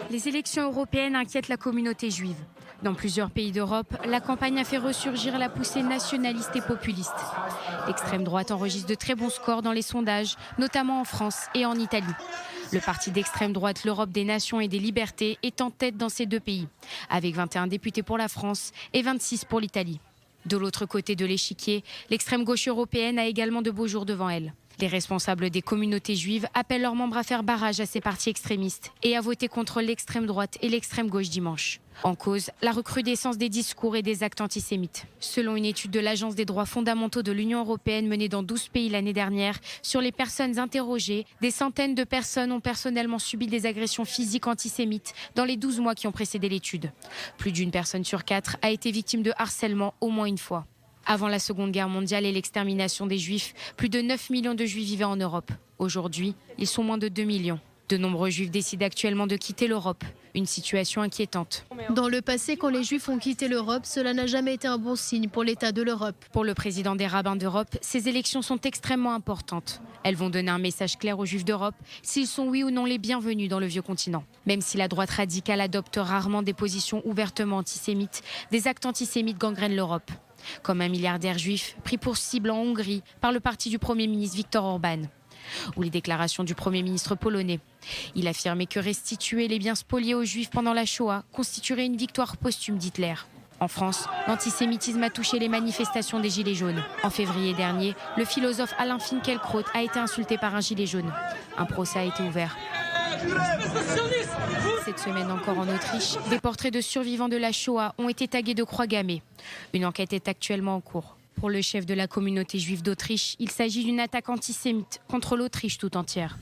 Les élections européennes inquiètent la communauté juive. Dans plusieurs pays d'Europe, la campagne a fait ressurgir la poussée nationaliste et populiste. L'extrême droite enregistre de très bons scores dans les sondages, notamment en France et en Italie. Le parti d'extrême droite, l'Europe des Nations et des Libertés, est en tête dans ces deux pays, avec 21 députés pour la France et 26 pour l'Italie. De l'autre côté de l'échiquier, l'extrême gauche européenne a également de beaux jours devant elle. Les responsables des communautés juives appellent leurs membres à faire barrage à ces partis extrémistes et à voter contre l'extrême droite et l'extrême gauche dimanche. En cause, la recrudescence des discours et des actes antisémites. Selon une étude de l'Agence des droits fondamentaux de l'Union européenne menée dans 12 pays l'année dernière, sur les personnes interrogées, des centaines de personnes ont personnellement subi des agressions physiques antisémites dans les 12 mois qui ont précédé l'étude. Plus d'une personne sur 4 a été victime de harcèlement au moins une fois. Avant la Seconde Guerre mondiale et l'extermination des Juifs, plus de 9 millions de Juifs vivaient en Europe. Aujourd'hui, ils sont moins de 2 millions. De nombreux Juifs décident actuellement de quitter l'Europe. Une situation inquiétante. Dans le passé, quand les Juifs ont quitté l'Europe, cela n'a jamais été un bon signe pour l'état de l'Europe. Pour le président des rabbins d'Europe, ces élections sont extrêmement importantes. Elles vont donner un message clair aux Juifs d'Europe s'ils sont oui ou non les bienvenus dans le vieux continent. Même si la droite radicale adopte rarement des positions ouvertement antisémites, des actes antisémites gangrènent l'Europe. Comme un milliardaire juif pris pour cible en Hongrie par le parti du Premier ministre Viktor Orban. Ou les déclarations du Premier ministre polonais. Il affirmait que restituer les biens spoliés aux Juifs pendant la Shoah constituerait une victoire posthume d'Hitler. En France, l'antisémitisme a touché les manifestations des Gilets jaunes. En février dernier, le philosophe Alain Finkielkraut a été insulté par un gilet jaune. Un procès a été ouvert. Cette semaine encore en Autriche, des portraits de survivants de la Shoah ont été tagués de croix gammées. Une enquête est actuellement en cours. Pour le chef de la communauté juive d'Autriche, il s'agit d'une attaque antisémite contre l'Autriche tout entière.